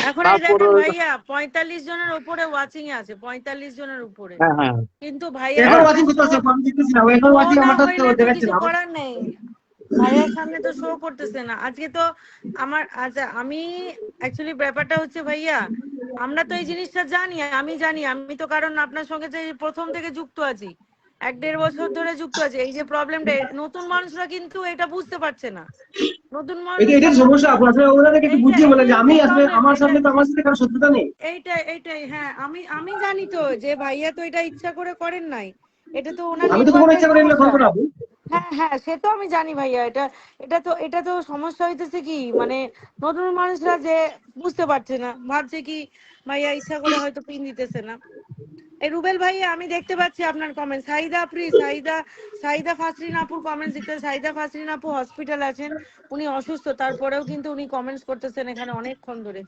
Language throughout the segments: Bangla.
এখন এই তারপর দেখেন ভাইয়া 45 জনের উপরে ওয়াচিং এ আছে, 45 জনের উপরে। হ্যাঁ হ্যাঁ কিন্তু ভাইয়া এখন ওয়াচিং করতেছে, আমি দেখতেছি না, এখন ওয়াচিং না আমারটা হইলে তো দেখাচ্ছে কিছু না। করার নেই, ভাইয়ার সামনে তো শো করতেছে না আজকে তো আমার। আচ্ছা আমি অ্যাকচুয়ালি ব্যাপারটা হচ্ছে ভাইয়া, আমরা তো এই জিনিসটা জানি, আমি জানি, আমি তো কারণ আপনার সঙ্গে যে প্রথম থেকে যুক্ত আছি, 1-1.5 বছর ধরে যুক্ত আছে। এই যে প্রবলেমটা, নতুন মানুষরা কিন্তু এটা বুঝতে পারছে না, নতুন এটা মানুষরা সমস্যা। আপনারা ওনাদেরকে একটু বুঝিয়ে বলেন যে আমি এইটাই আসলে প্রবলেম, আমার সামনে তো আমার সাথে কারো শত্রুতা নেই। এইটাই হ্যাঁ, আমি জানি তো যে ভাইয়া তো এটা ইচ্ছা করে করেন নাই, এটা তো ওনার আমি তো কোনো নেটওয়ার্কের ইচ্ছা করে এগুলো সমস্যা। করবো না আপু। হ্যাঁ হ্যাঁ, সে তো আমি জানি ভাইয়া। এটা তো সমস্যা হইতেছে কি, মানে নতুন মানুষরা যে বুঝতে পারছে না, ভাবছে কি ভাইয়া ইচ্ছা করে হয়তো পিন দিতেছে না। এই রুবেল ভাই আমি দেখতে পাচ্ছি আপনার কমেন্ট, সাইদা ফাসরিন আপুর কমেন্টস দিতে। সাইদা ফাসরিন আপু হসপিটাল আছেন, উনি অসুস্থ, তারপরেও কিন্তু উনি কমেন্টস করতেছেন এখানে অনেকক্ষণ ধরে।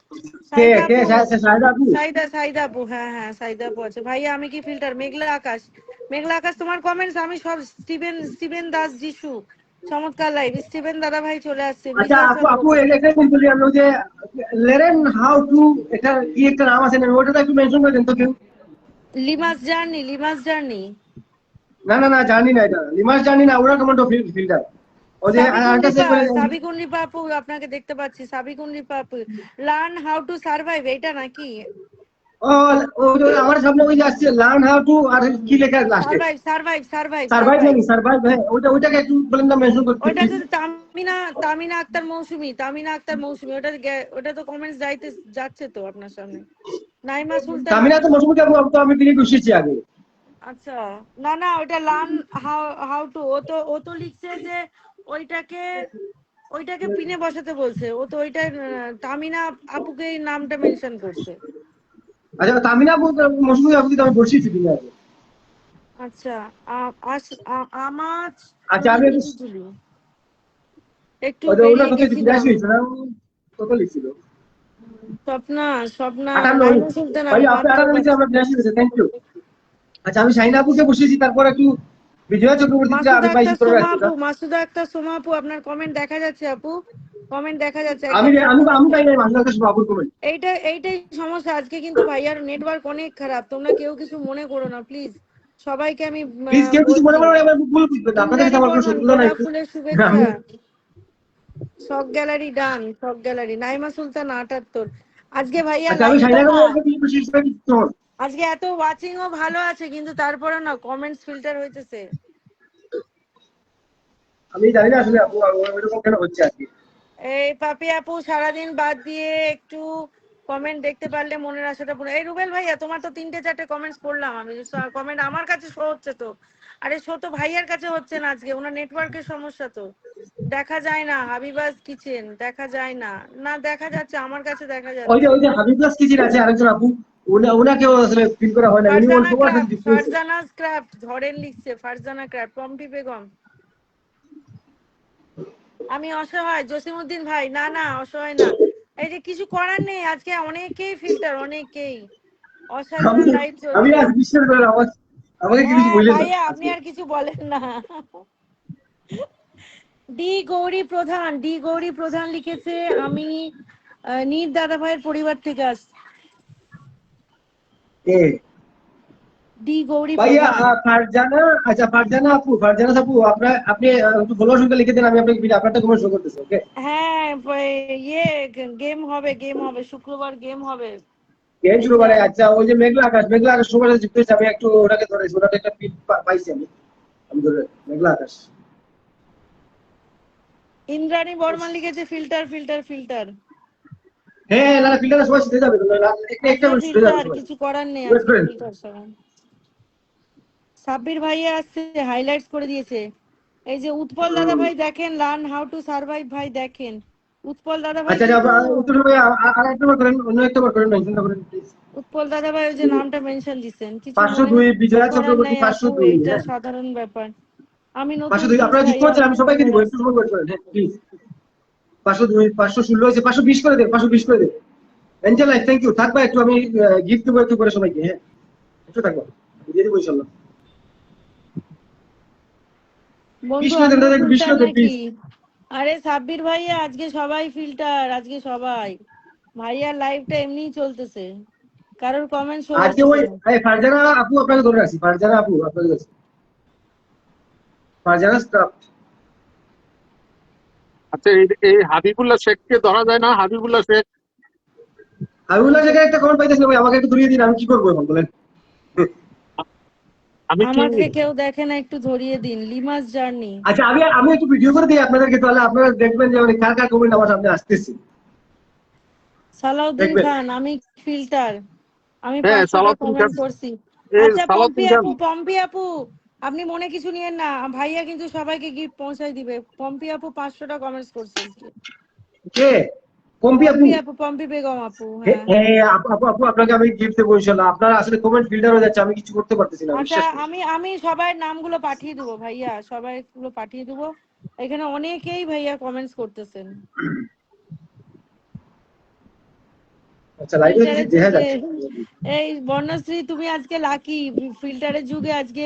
কে সাইদা কে আপু, শাহিদা আপু? সাইদা আপু, হ্যাঁ হ্যাঁ সাইদা আপু আছে। ভাইয়া আমি কি ফিল্টার, মেঘলা আকাশ তোমার কমেন্টস আমি সব, স্টিভেন দাস যিশু, চমৎকার লাইভ, স্টিভেন দাদা ভাই চলে আসছে, আচ্ছা বিজয় আপু, আপু চক্রবর্তী। এটা কোন বলি আমরা, ওই যে লেরেন হাউ টু, এটা কি একটা নাম আছে না, ওটা একটু মেনশন করে দেন তো কেউ। লিমাস জার্নি। না না না, জানি না, এটা লিমাস জানি না, ওরা কমান্ডো ফিল্টার। ওই যে আরেকটা সেভ করে দেন। সাবিকুন রিপা আপু আপনাকে দেখতে পাচ্ছি, সাবিকুন রিপা আপু, লার্ন হাউ টু সার্ভাইভ, এটা নাকি? ও ও আমার সামনে ওই যে আসছে লার্ন হাউ টু, আর কি লেখা লাস্টে? Survive survive. জানি, সার্ভাইভ। হ্যাঁ ওইটাকে একটু বলেন না, মেনশন করতে ওইটা প্লিজ। তো তামিনা আক্তার মৌসুমী, ওটা তো কমেন্টস যাচ্ছে তো আপনার সামনে। নাইমা সুলতান তামিনা আপু, তো মৌসুমী আপু, আমি তো আমি ক্লিক বসিয়েছি আগে। আচ্ছা না না, ওটা লার্ন হাউ টু, ও তো লিখছে যে ওইটাকে ওইটাকে পিনে বসাতে বলছে, ও তো ওইটা তামিনা আপুকে এই নামটা মেনশন করছে। আচ্ছা তামিনা আপু মৌসুমী আপু কিন্তু আমি বসিয়েছি কিনা আগে। আচ্ছা আমার আচ্ছা আমি একটু একটু ওটা বেরিয়ে কত গেছিলাম। 82 হয়েছে না, কত লিখছিল? স্বপ্না 58। নাইমা সুলতান ভাই আমি আপনি মাত্র 58 লিখে, আমরা 82 হয়েছে, থ্যাংক ইউ। আচ্ছা আমি শাহিনা আপুকে বসিয়েছি, তারপর একটু বিজয় চক্রবর্তীকে আমি পাইছি করে রাখছি। মাসুদা আক্তার সোমা আপু আপনার কমেন্ট দেখা যাচ্ছে আপু, কমেন্ট দেখা যাচ্ছে আমি একদম আমি সুন্দর। আমি পাই নাই মাসুদ কাছে বাবুর কমেন্ট। এইটাই সমস্যা আজকে, কিন্তু ভাইয়ার নেটওয়ার্ক অনেক খারাপ, তোমরা কেউ কিছু মনে করো না প্লিজ, সবাইকে আমি প্লিজ কেউ কিছু মনে বলছি। করবেন না, আমার ভুল বুঝবেন না, আপনাদের ইন্দ্রাণী সাথে আমার কোনো বর্মন শত্রুতা নাই। গোলাপ ফুলের শুভেচ্ছা, আমি শখ গ্যালারি ডান, শখ গ্যালারি। নাইমা সুলতান 78। আজকে ভাইয়া আচ্ছা আমি লাইভটা শাহিনা না, আপুকে বসিয়েছি। আজকে এত ওয়াচিং ও ভালো আছে, কিন্তু তারপরে না কমেন্টস ফিল্টার হইতেছে। আমি জানি না আসলে আপু এরকম কেন হচ্ছে আর কি। এই পাপি আপু সারাদিন বাদ দিয়ে একটু কমেন্ট দেখতে পারলে মনের আশাটা পুরো। এই রুবেল ভাইয়া তোমার তো 3-4টে কমেন্টস পড়লাম আমি, কমেন্ট আমার কাছে শো হচ্ছে তো। আরে শো তো ভাইয়ার কাছে হচ্ছে না, আজকে ওনার নেটওয়ার্কের সমস্যা তো, দেখা যায় না। হাবিবাস কিচেন দেখা যায় না, না দেখা যাচ্ছে, আমার কাছে দেখা ওই যাচ্ছে। যে হাবিবুল্লাহ কিচিন আছে আরেকজন আপু, ওনাকেও আসলে ফিল করা হয় না, উনি ওর সবার সাথে যুক্ত হয়েছে। ফারজানা ক্রাফট ধরেন লিখছে, ফারজানা ক্রাফট, পম্পি বেগম। আমি অসহায়, জসিমউদ্দিন ভাই, না না অসহায় না, এই যে কিছু করার নেই, আজকে অনেকেই ফিল্টার, অনেকেই। অসাধারণ লাইভ আমি চলছে। আজ বিশ্বাস করে আমাকে কি কিছু হ্যাঁ বললেন না ভাইয়া আপনি আজকে। আর কিছু বলেন না। ডি গৌরী প্রধান লিখেছে, আমি নীর দাদা ভাইয়ের পরিবার থেকে আসছি। কে ডি গৌরী ভাইয়া? প্রধান। ফারজানা, আচ্ছা ফারজানা আপু, আপনি একটু ফলোয়ার সংখ্যা লিখে দেন, আমি আপনাকে আপনারটা কমেন্ট শো করতেছি। ওকে হ্যাঁ ইয়ে গেম হবে শুক্রবার, গেম হবে। গেম এই শুরু যে করে। আচ্ছা ওই যে মেঘলা আকাশ সবার সাথে যুক্ত হয়েছে, আমি একটু ওটাকে ধরেছি, ওটাতে একটা পিক পাইছি আমি, আমি ধরে মেঘলা আকাশ। ইন্দ্রাণী বর্মন লিখেছে, ফিল্টার। হ্যাঁ না ফিল্টারে সবাই শিখে যাবে, একটা আজকে শিখে যাবে ফিল্টার, সবাই। কিছু করার নেই, ওয়েট আজকে করেন। ফিল্টার সবাই। সাব্বির ভাইয়া আসছে, হাইলাইটস করে দিয়েছে। এই যে উৎপল দাদা ভাই দেখেন, লার্ন হাউ টু সার্ভাইভ ভাই দেখেন, উৎপল দাদা ভাই আচ্ছা কিন্তু, উত্তর ভাই আর একটা বার করেন, অন্য একটা বার করেন, মেনশনটা করেন প্লিজ। উৎপল দাদা ভাই ওই যে নামটা মেনশন দিচ্ছেন, কিছু মনে 502 বিজয়া করার চক্রবর্তী, নেই আপু, 502। এইটা হ্যাঁ সাধারণ ব্যাপার। আমি নতুন 502 প্লিজ আপনারা যুক্ত ভাইয়া, হচ্ছেন, আমি আমাকে সবাইকে মনে দিব, একটু রাখতে। সময় ওয়েট করেন। হ্যাঁ প্লিজ। 502 516 হয়েছে, 520 করে দেন, 520 করে দেন। Angel life, thank you. থাকবা একটু, আমি গিফট দেবো একটু করে সবাইকে। হ্যাঁ একটু থাকবা, দিয়ে দেবো ইনশাল্লাহ। বন্ধু 20 করে দেন আমিও দাদা, একটু 20 ফিল্টার করে দেন নাকি? প্লিজ। আরে সাব্বির ভাইয়া আজকে সবাই ফিল্টার, আজকে সবাই। ভাইয়ার লাইভটা এমনিই চলতেছে, কারোর কমেন্ট শো আজকে ওই করতেছে না। ফারজানা আপু আপনাকে ধরে রাখছি, ফারজানা আপু আপনাকে কাছে, ফারজানা স্টাফ। আচ্ছা, এই হাবিবুল্লাহ শেখকে ধরা যায় না? হাবিবুল্লাহ শেখ, হাবিবুল্লাহ জায়গায় একটা কমেন্ট পাইতেছি ভাই, আমাকে একটু ধরিয়ে দিন, আমি কি করবো এখন বলেন? আমি কি আমাকে কেউ দেখে না, একটু ধরিয়ে দিন। লিমাস জার্নি। আচ্ছা, আমি একটু ভিডিও করে দিই আপনাদেরকে, তাহলে আপনারা দেখবেন যে মানে কার কার কমেন্ট আমার সামনে আসতেছে, সালাউদ্দিন দেখবেন। খান, আমি ফিল্টার, আমি হ্যাঁ 500টা সালাউদ্দিন খান, কমেন্ট করছি। এই আচ্ছা পম্পি সালাউদ্দিন খান। আপু, পম্পি আপু, আপনি মনে কিছু নিয়েন না, ভাইয়া কিন্তু সবাইকে গিফট পৌঁছাই দিবে। পম্পি আপু 500টা কমেন্টস করছে আজকে। কে? কম্পি আপু? পম্পি আপু, পম্পি বেগম আপু, হ্যাঁ। হ্যাঁ আপু আপু আপু, আপনাকে আমি গিফট দেবো ইনশাল্লাহ। আপনারা আসলে কমেন্ট ফিল্টার হয়ে যাচ্ছে, আমি কিছু করতে পারতেছি না, আচ্ছা, বিশ্বাস করুন। আমি আমি সবার নামগুলো পাঠিয়ে দেবো ভাইয়া, সবাই গুলো পাঠিয়ে দেবো। এখানে অনেকেই ভাইয়া কমেন্টস করতেছেন। আচ্ছা, লাইভে ফিল্টারের দেখা যুগে, যাচ্ছে। এই বর্ণশ্রী তুমি আজকে লাকি, ফিল্টারের যুগে আজকে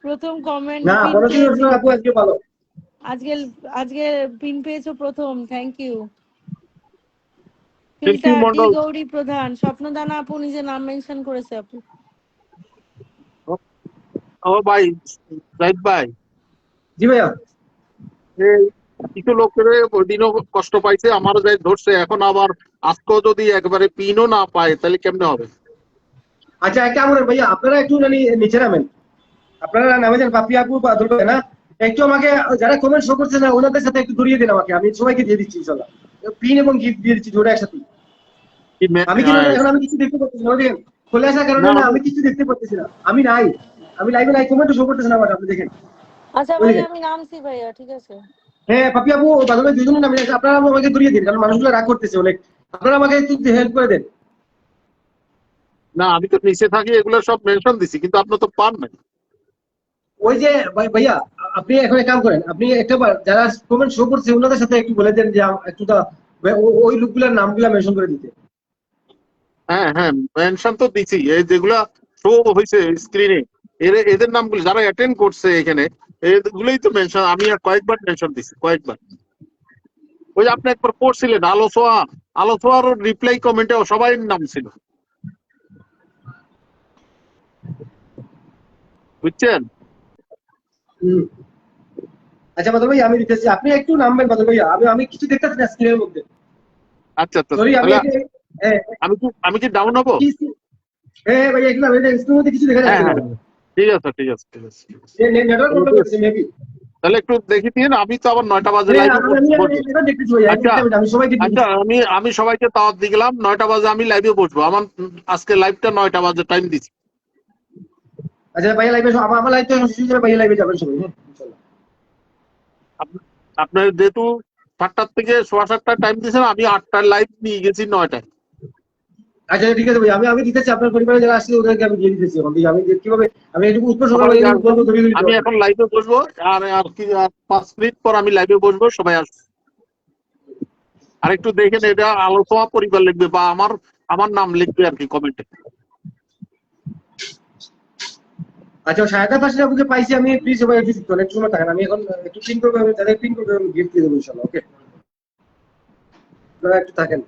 প্রথম কমেন্ট না, পিন বনশ্রী পেয়েছি। আপু আজকে ভালো। আজকে আজকে পিন পেয়েছো প্রথম, থ্যাংক ইউ। শিল্পী ফিল্টার ডি মন্ডল। গৌরী প্রধান, স্বপ্নদানা আপু নিজে নাম মেনশন করেছে আপু। ও ভাই, জাহিদ ভাই, জি ভাইয়া। এই কিছু লোকের ওই দিনও কষ্ট পাইছে, আমারও যাই ধরছে, এখন আবার আজকেও যদি একবারে পিনও না পায় তাহলে কেমনে হবে? আচ্ছা, একটা আমার ভাইয়া, আপনারা একটু মানে নিচে নামেন, আপনারা নামে যান, পাপি আপু বা দুর্গা না, একটু আমাকে যারা কমেন্ট শো করছে না ওনাদের সাথে একটু ধরিয়ে দিন আমাকে, আমি সবাইকে দিয়ে দিচ্ছি ইনশাল্লাহ। পিন এবং গিফট দিয়ে দিচ্ছি জোড়া একসাথে। কি আমি কিন্তু এখন আমি কিছু দেখতে পাচ্ছি না, দেখেন চলে আসার কারণে না না আমি কিছু দেখতে পাচ্ছি না, আমি নাই, আমি লাইভে নাই, কমেন্ট শো করতেছে না আমার, আপনি দেখেন। আচ্ছা ওই ভাইয়া, দেখেন। আমি নামছি ভাইয়া, ঠিক আছে। হ্যাঁ পাপি আপু বাদল দুজনে নামে যাচ্ছে, আপনারা আমাকে ধরিয়ে দিন, কারণ মানুষগুলো রাগ করতেছে অনেক, আপনারা আমাকে একটু হেল্প করে দেন। না, আমি তো নিচে থাকি, এগুলো সব মেনশন দিছি, কিন্তু আপনি তো পান নাই। ওই যে ভাইয়া, আপনি এখন এক কাম করেন, আপনি একটা যারা কমেন্ট শো করছে ওনাদের সাথে একটু বলে দেন যে একটু ওই লোকগুলোর নামগুলা মেনশন করে দিতে। হ্যাঁ হ্যাঁ, মেনশন তো দিছি, এই যেগুলা শো হয়েছে স্ক্রিনে, এদের নামগুলো যারা অ্যাটেন্ড করছে এখানে, এগুলোই তো মেনশন, আমি আর কয়েকবার মেনশন দিছি, কয়েকবার। ওই যে আপনি একবার পড়ছিলেন আলোচনা, আলোচনার রিপ্লাই কমেন্টে সবাই নাম ছিল, বুঝছেন? হুম। আচ্ছা বাদল ভাই, আমি দিতেছি, আপনি একটু নামবেন বাদল ভাইয়া, আমি কিছু দেখতেছি না স্ক্রিনের মধ্যে। আচ্ছা আচ্ছা, সরি, আমি তাহলে হ্যাঁ আমি কি ডাউন হবো? হ্যাঁ ভাইয়া, একটু স্ক্রিনের মধ্যে কিছু দেখা হ্যাঁ যাচ্ছে না, হ্যাঁ, ঠিক আছে ঠিক আছে ঠিক আছে। নেটওয়ার্ক প্রবলেম হচ্ছে মেবি। তাহলে একটু দেখি দিন, আমি তো আবার 9টা বাজে হ্যাঁ, লাইভে আমি বসবো। দেখতেছি ভাইয়া, আচ্ছা আমি সবাইকে আচ্ছা, দিচ্ছি। আমি সবাইকে দাওয়াত দিয়ে গেলাম, 9টা বাজে আমি লাইভে বসবো, আমার আজকে লাইভটা 9টা বাজে টাইম দিচ্ছি। আচ্ছা ভাইয়া, লাইভে আমার লাইভে শেষ হয়ে ভাইয়া লাইভে যাবেন সবাই, হ্যাঁ ইনশাআল্লাহ। আপনার যেহেতু 7টার থেকে 7:15 টাইম দিয়েছেন, আমি 8টার লাইভ নিয়ে গেছি 9টায়। আচ্ছা ঠিক আছে ভাই, আমি দিতেছি, আপনার পরিবারে যারা আসছে ওদেরকে আমি দিয়ে দিতেছি এখন, আমি কিভাবে আমি একটু উত্তর সকাল সবাই আসবেন, বলবো ধরে দিতে আমি হবে। এখন লাইভে বসবো, আর আর কি, আর 5 মিনিট পর আমি লাইভে বসবো, সবাই আসবে। আর একটু দেখেন, এটা আলোচনা পরিবার লিখবে বা আমার আমার নাম লিখবে আর কি কমেন্টে। আচ্ছা, সায়দা ফাসিল আপুকে পাইছি আমি, প্লিজ সবাই একটু একটু সময় থাকেন, আমি এখন একটু পিন করবো, আমি তাদের পিন করবো, আমি গিফট দিয়ে দেবো ইনশাআল্লাহ, ওকে? আপনারা একটু থাকেন,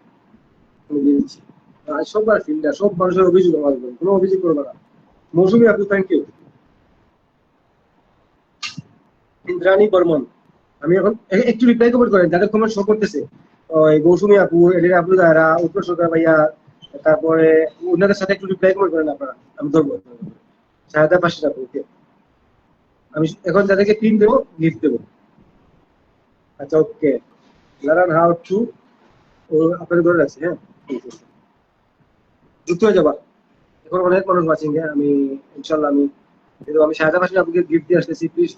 আমি দিয়ে দিচ্ছি। আর সবার ফিল্ডার, সব মানুষের অভিযোগ আমার উপর, কোনো অভিযোগ করবো না। মৌসুমী আপু, থ্যাংক ইউ। ইন্দ্রাণী বর্মন, আমি এখন একটু রিপ্লাই কমেন্ট করেন যাদের কমেন্ট শো করতেছে, ওই মৌসুমী আপু, এদের আপু দায়রা, উত্তর সরকার ভাইয়া, তারপরে ওনাদের সাথে একটু রিপ্লাই কমেন্ট করেন আপনারা, আমি ধরবো। সায়দা ফাসিল আপু, ওকে? আমি এখন যাদেরকে পিন দেবো গিফট দেবো। আচ্ছা ওকে, লার্ন হাউ টু, ও আপনাকে ধরে রাখছি, হ্যাঁ যুক্ত হয়ে যাবা, এখন অনেক মানুষ আছেন, আমি ইনশাল্লাহ আমি সায়দা ফাসিল আপুকে গিফট দিয়ে আসতেছি, প্লিজ।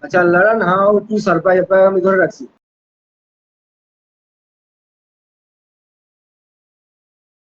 আচ্ছা, লার্ন হাউ টু সারপ্রাইজ, আমি ধরে রাখছি।